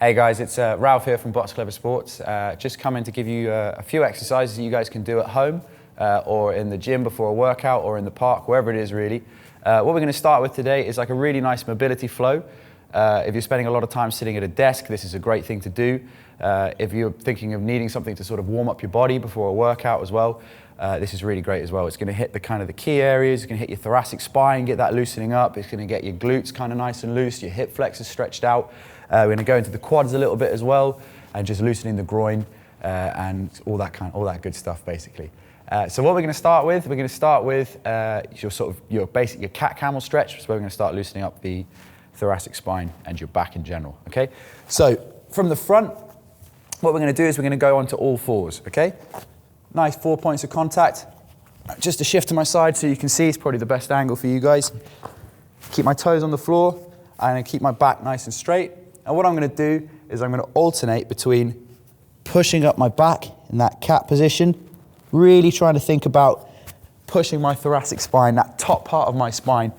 Hey guys, it's Ralph here from Box Clever Sports. Just coming to give you a few exercises that you guys can do at home or in the gym before a workout or in the park, wherever it is really. What we're going to start with today is like a really nice mobility flow. If you're spending a lot of time sitting at a desk, this is a great thing to do. If you're thinking of needing something to sort of warm up your body before a workout as well, this is really great as well. It's going to hit the key areas. It's going to hit your thoracic spine, get that loosening up. It's going to get your glutes kind of nice and loose, your hip flexors stretched out. We're going to go into the quads a little bit as well, and just loosening the groin and all that good stuff basically. So what we're going to start with, your cat camel stretch. So we're going to start loosening up the thoracic spine and your back in general. Okay. So from the front, what we're going to do is we're going to go onto all fours. Okay. Nice 4 points of contact. Just a shift to my side so you can see. It's probably the best angle for you guys. Keep my toes on the floor and keep my back nice and straight. And what I'm going to do is I'm going to alternate between pushing up my back in that cat position, really trying to think about pushing my thoracic spine, that top part of my spine,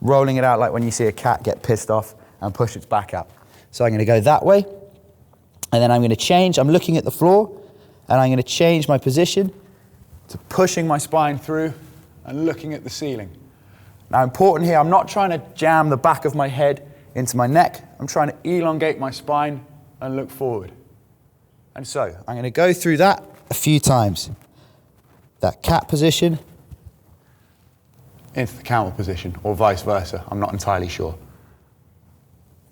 rolling it out like when you see a cat get pissed off and push its back out. So I'm going to go that way, and then I'm going to change. I'm looking at the floor, and I'm going to change my position to pushing my spine through and looking at the ceiling. Now, important here, I'm not trying to jam the back of my head into my neck. I'm trying to elongate my spine and look forward. And so I'm going to go through that a few times. That cat position into the camel position, or vice versa. I'm not entirely sure.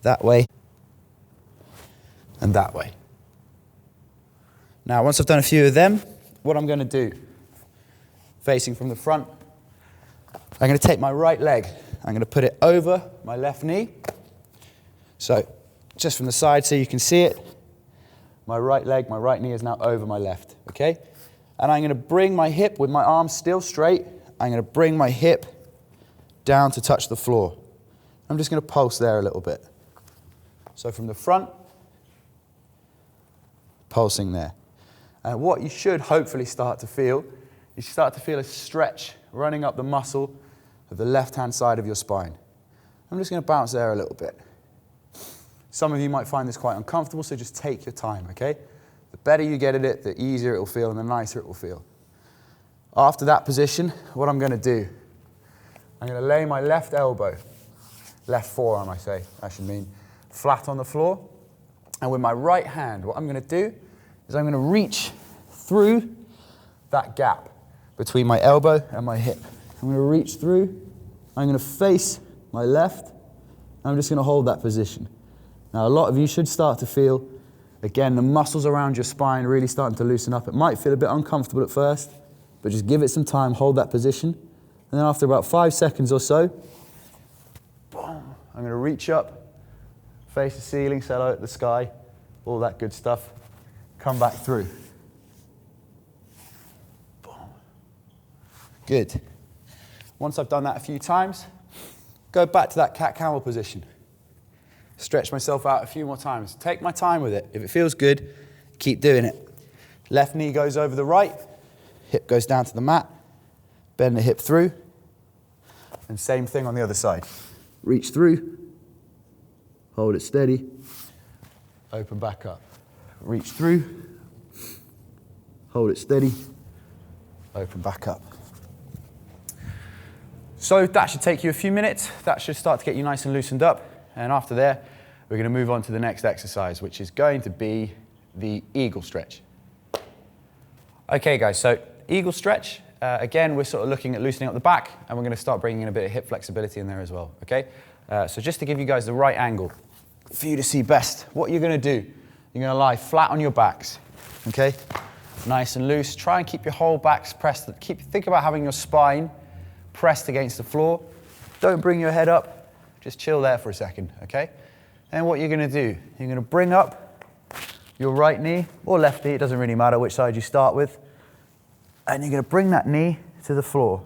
That way and that way. Now, once I've done a few of them, what I'm going to do, facing from the front, I'm going to take my right leg. I'm going to put it over my left knee. So, just from the side so you can see it, my right leg, my right knee is now over my left, okay? And I'm going to bring my hip with my arms still straight. I'm going to bring my hip down to touch the floor. I'm just going to pulse there a little bit. So from the front, pulsing there. And what you should hopefully start to feel, you start to feel a stretch running up the muscle of the left-hand side of your spine. I'm just going to bounce there a little bit. Some of you might find this quite uncomfortable, so just take your time, okay? The better you get at it, the easier it will feel and the nicer it will feel. After that position, what I'm going to do, I'm going to lay my left elbow, left forearm I should mean, flat on the floor. And with my right hand, what I'm going to do is I'm going to reach through that gap between my elbow and my hip. I'm going to reach through, I'm going to face my left, and I'm just going to hold that position. Now, a lot of you should start to feel, again, the muscles around your spine really starting to loosen up. It might feel a bit uncomfortable at first, but just give it some time, hold that position. And then after about 5 seconds or so, boom, I'm going to reach up, face the ceiling, say hello at the sky, all that good stuff. Come back through. Boom. Good. Once I've done that a few times, go back to that cat-camel position. Stretch myself out a few more times. Take my time with it. If it feels good, keep doing it. Left knee goes over the right, hip goes down to the mat, bend the hip through, and same thing on the other side. Reach through, hold it steady, open back up. Reach through, hold it steady, open back up. So that should take you a few minutes. That should start to get you nice and loosened up. And after there, we're going to move on to the next exercise, which is going to be the eagle stretch. Okay, guys, so eagle stretch. Again, we're sort of looking at loosening up the back, and we're going to start bringing in a bit of hip flexibility in there as well, okay? So just to give you guys the right angle for you to see best, what you're going to do, you're going to lie flat on your backs, okay? Nice and loose. Try and keep your whole backs pressed. Think about having your spine pressed against the floor. Don't bring your head up. Just chill there for a second, okay? And what you're going to do, you're going to bring up your right knee or left knee, it doesn't really matter which side you start with, and you're going to bring that knee to the floor.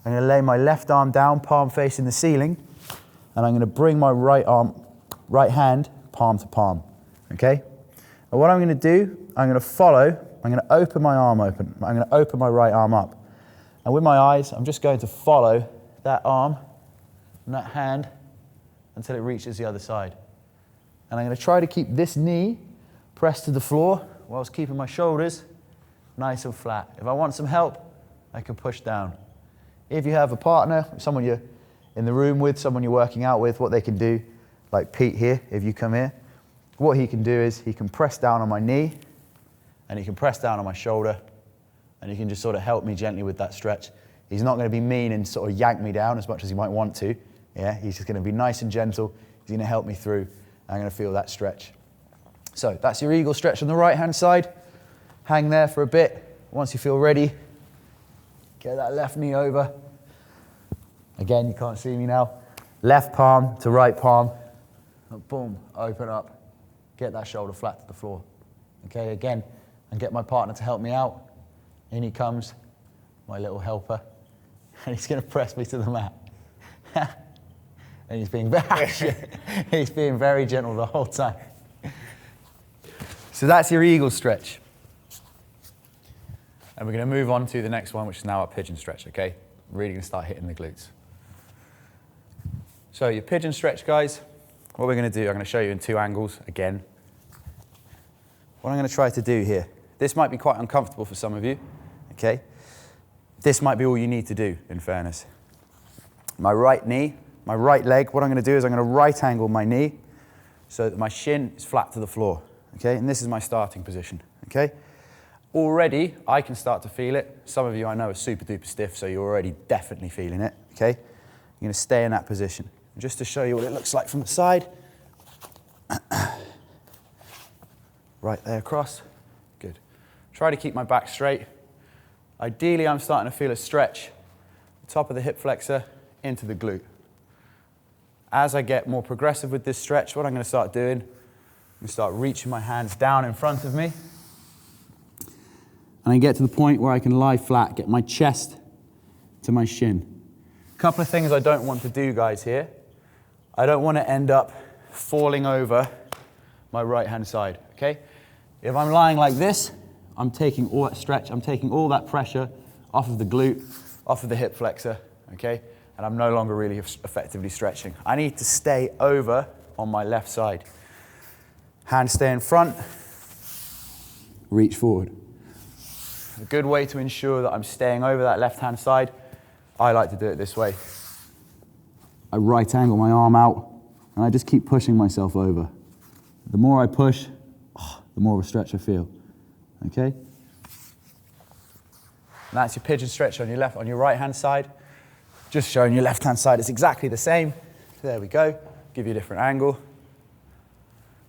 I'm going to lay my left arm down, palm facing the ceiling, and I'm going to bring my right hand, palm to palm, okay? And what I'm going to do, I'm going to open my arm open. I'm going to open my right arm up. And with my eyes, I'm just going to follow that arm and that hand until it reaches the other side. And I'm going to try to keep this knee pressed to the floor whilst keeping my shoulders nice and flat. If I want some help, I can push down. If you have a partner, someone you're in the room with, someone you're working out with, what they can do, like Pete here, if you come here, what he can do is he can press down on my knee and he can press down on my shoulder and he can just sort of help me gently with that stretch. He's not going to be mean and sort of yank me down as much as he might want to. Yeah, he's just going to be nice and gentle. He's going to help me through. I'm going to feel that stretch. So that's your eagle stretch on the right hand side. Hang there for a bit. Once you feel ready, get that left knee over. Again, you can't see me now. Left palm to right palm. And boom, open up. Get that shoulder flat to the floor. Okay, again, and get my partner to help me out. In he comes, my little helper. And he's going to press me to the mat. And he's being very gentle the whole time. So that's your eagle stretch. And we're going to move on to the next one, which is now our pigeon stretch, okay? Really going to start hitting the glutes. So your pigeon stretch, guys, what we're going to do, I'm going to show you in 2 angles again. What I'm going to try to do here, this might be quite uncomfortable for some of you, okay? This might be all you need to do, in fairness. My right knee, my right leg, what I'm going to do is I'm going to right angle my knee so that my shin is flat to the floor, okay? And this is my starting position, okay? Already, I can start to feel it. Some of you I know are super duper stiff, so you're already definitely feeling it, okay? You're going to stay in that position. Just to show you what it looks like from the side. Right there across. Good. Try to keep my back straight. Ideally, I'm starting to feel a stretch. The top of the hip flexor into the glute. As I get more progressive with this stretch, what I'm going to start doing, I'm going to start reaching my hands down in front of me. And I get to the point where I can lie flat, get my chest to my shin. A couple of things I don't want to do, guys, here. I don't want to end up falling over my right-hand side, okay? If I'm lying like this, I'm taking all that stretch, I'm taking all that pressure off of the glute, off of the hip flexor, okay? And I'm no longer really effectively stretching. I need to stay over on my left side. Hands stay in front, reach forward. A good way to ensure that I'm staying over that left-hand side, I like to do it this way. I right angle my arm out, and I just keep pushing myself over. The more I push, the more of a stretch I feel, okay? And that's your pigeon stretch on your right-hand side. Just showing your left-hand side, it's exactly the same. There we go. Give you a different angle.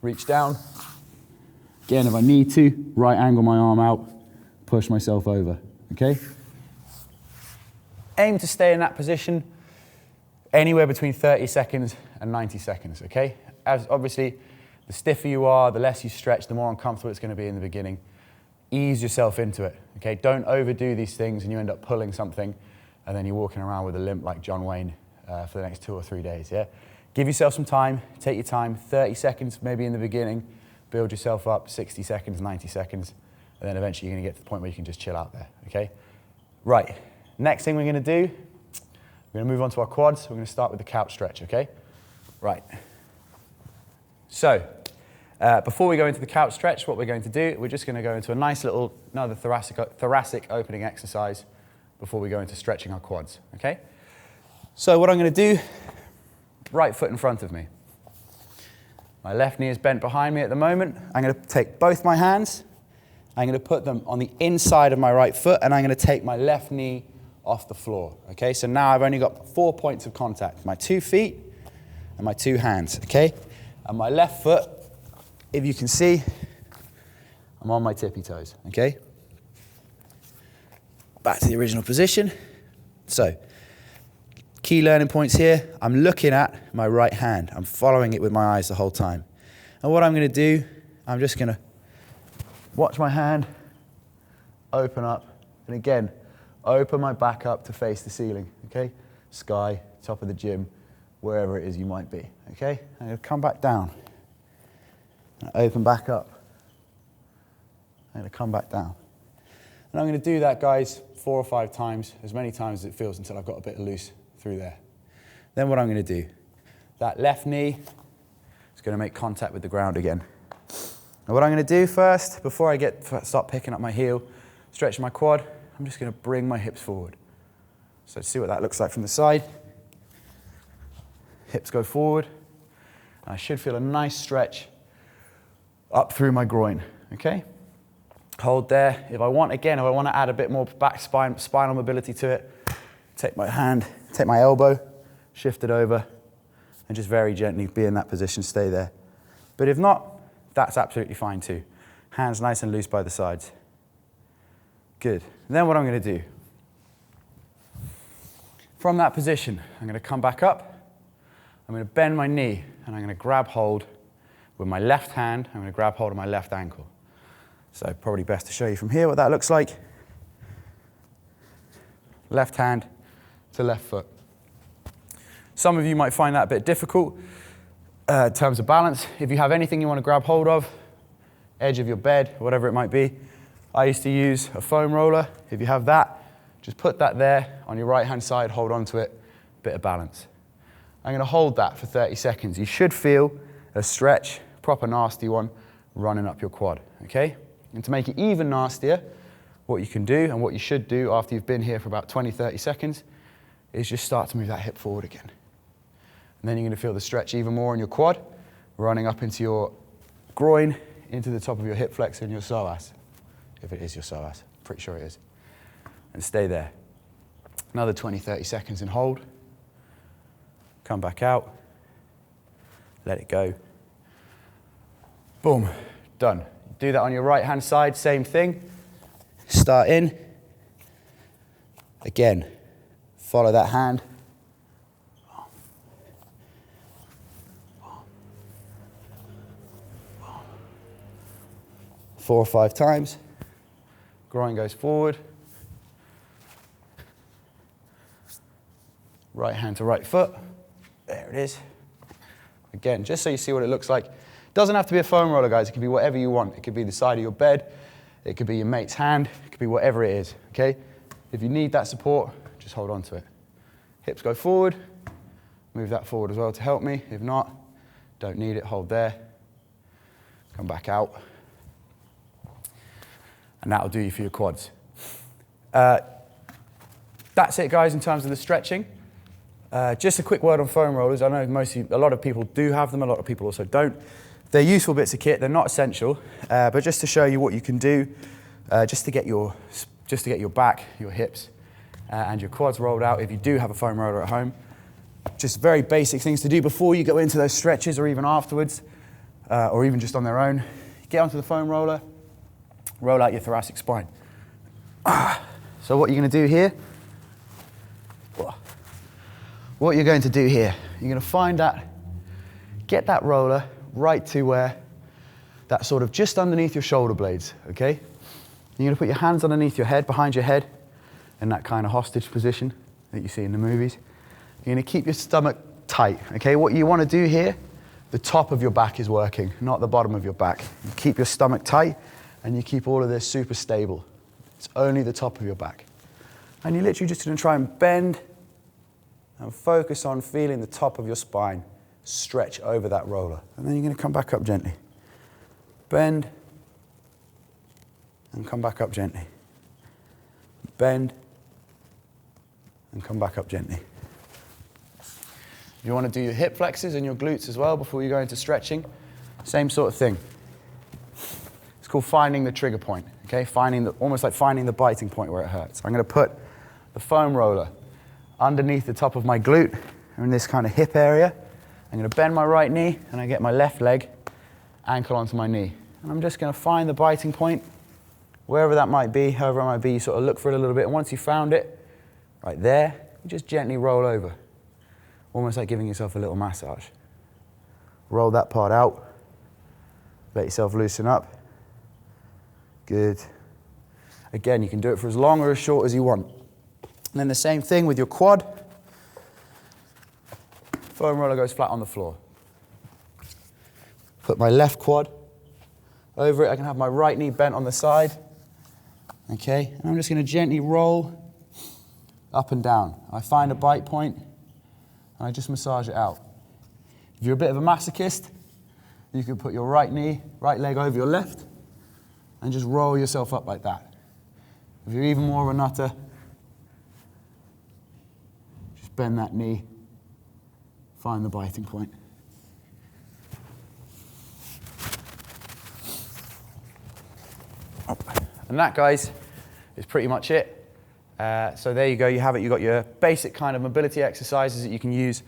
Reach down. Again, if I need to, right angle my arm out, push myself over, okay? Aim to stay in that position anywhere between 30 seconds and 90 seconds, okay? As obviously, the stiffer you are, the less you stretch, the more uncomfortable it's going to be in the beginning. Ease yourself into it, okay? Don't overdo these things and you end up pulling something and then you're walking around with a limp like John Wayne for the next 2 or 3 days, yeah? Give yourself some time, take your time, 30 seconds maybe in the beginning, build yourself up, 60 seconds, 90 seconds, and then eventually you're going to get to the point where you can just chill out there, okay? Right, next thing we're going to do, we're going to move on to our quads. We're going to start with the couch stretch, okay? Right. So, before we go into the couch stretch, what we're going to do, we're just going to go into a nice little, another thoracic opening exercise before we go into stretching our quads, okay? So what I'm going to do, right foot in front of me. My left knee is bent behind me at the moment. I'm going to take both my hands, I'm going to put them on the inside of my right foot, and I'm going to take my left knee off the floor, okay? So now I've only got 4 points of contact, my 2 feet and my 2 hands, okay? And my left foot, if you can see, I'm on my tippy toes, okay? Back to the original position. So, key learning points here, I'm looking at my right hand. I'm following it with my eyes the whole time. And what I'm going to do, I'm just going to watch my hand, open up, and again, open my back up to face the ceiling, okay? Sky, top of the gym, wherever it is you might be, okay? I'm going to come back down. And open back up. I'm going to come back down. And I'm going to do that, guys, 4 or 5 times, as many times as it feels until I've got a bit of loose through there. Then what I'm going to do, that left knee is going to make contact with the ground again. Now what I'm going to do first, before I start picking up my heel, stretching my quad, I'm just going to bring my hips forward. So see what that looks like from the side. Hips go forward. And I should feel a nice stretch up through my groin, okay? Hold there. If I want to add a bit more back spinal mobility to it, take my hand, take my elbow, shift it over, and just very gently be in that position, stay there. But if not, that's absolutely fine too. Hands nice and loose by the sides. Good. And then what I'm going to do, from that position, I'm going to come back up, I'm going to bend my knee, and I'm going to grab hold with my left hand, I'm going to grab hold of my left ankle. So probably best to show you from here what that looks like. Left hand to left foot. Some of you might find that a bit difficult in terms of balance. If you have anything you want to grab hold of, edge of your bed, whatever it might be, I used to use a foam roller. If you have that, just put that there on your right hand side, hold on to it, bit of balance. I'm going to hold that for 30 seconds. You should feel a stretch, proper nasty one, running up your quad, okay? And to make it even nastier, what you can do and what you should do after you've been here for about 20, 30 seconds is just start to move that hip forward again. And then you're going to feel the stretch even more in your quad, running up into your groin, into the top of your hip flexor and your psoas. If it is your psoas, pretty sure it is. And stay there. Another 20, 30 seconds and hold. Come back out. Let it go. Boom, done. Do that on your right hand side, same thing. Start in. Again, follow that hand. 4 or 5 times. Groin goes forward. Right hand to right foot. There it is. Again, just so you see what it looks like. Doesn't have to be a foam roller, guys. It could be whatever you want. It could be the side of your bed. It could be your mate's hand. It could be whatever it is, okay? If you need that support, just hold on to it. Hips go forward. Move that forward as well to help me. If not, don't need it, hold there. Come back out. And that'll do you for your quads. That's it, guys, in terms of the stretching. Just a quick word on foam rollers. I know a lot of people do have them, a lot of people also don't. They're useful bits of kit, they're not essential, but just to show you what you can do, just to get your back, your hips, and your quads rolled out if you do have a foam roller at home. Just very basic things to do before you go into those stretches or even afterwards, or even just on their own. Get onto the foam roller, roll out your thoracic spine. So what you're going to do here, you're going to find that, get that roller right to where, that sort of just underneath your shoulder blades, okay? You're going to put your hands underneath your head, behind your head, in that kind of hostage position that you see in the movies. You're going to keep your stomach tight, okay? What you want to do here, the top of your back is working, not the bottom of your back. You keep your stomach tight, and you keep all of this super stable. It's only the top of your back. And you're literally just going to try and bend and focus on feeling the top of your spine stretch over that roller. And then you're going to come back up gently. Bend and come back up gently. Bend and come back up gently. If you want to do your hip flexors and your glutes as well before you go into stretching, same sort of thing. It's called finding the trigger point, okay? Almost like finding the biting point where it hurts. I'm going to put the foam roller underneath the top of my glute, in this kind of hip area. I'm going to bend my right knee, and I get my left leg, ankle onto my knee. And I'm just going to find the biting point, wherever that might be, however it might be, you sort of look for it a little bit, and once you found it, right there, you just gently roll over, almost like giving yourself a little massage. Roll that part out, let yourself loosen up. Good. Again, you can do it for as long or as short as you want. And then the same thing with your quad. Foam roller goes flat on the floor. Put my left quad over it. I can have my right knee bent on the side. Okay, and I'm just going to gently roll up and down. I find a bite point, and I just massage it out. If you're a bit of a masochist, you could put your right leg over your left, and just roll yourself up like that. If you're even more of a nutter, just bend that knee, find the biting point. And that, guys, is pretty much it. So there you go, you have it. You've got your basic kind of mobility exercises that you can use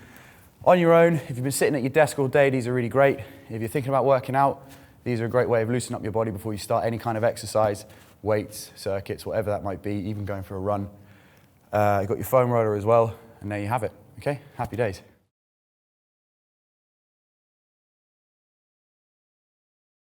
on your own. If you've been sitting at your desk all day, these are really great. If you're thinking about working out, these are a great way of loosening up your body before you start any kind of exercise, weights, circuits, whatever that might be, even going for a run. You've got your foam roller as well, and there you have it. Okay, happy days.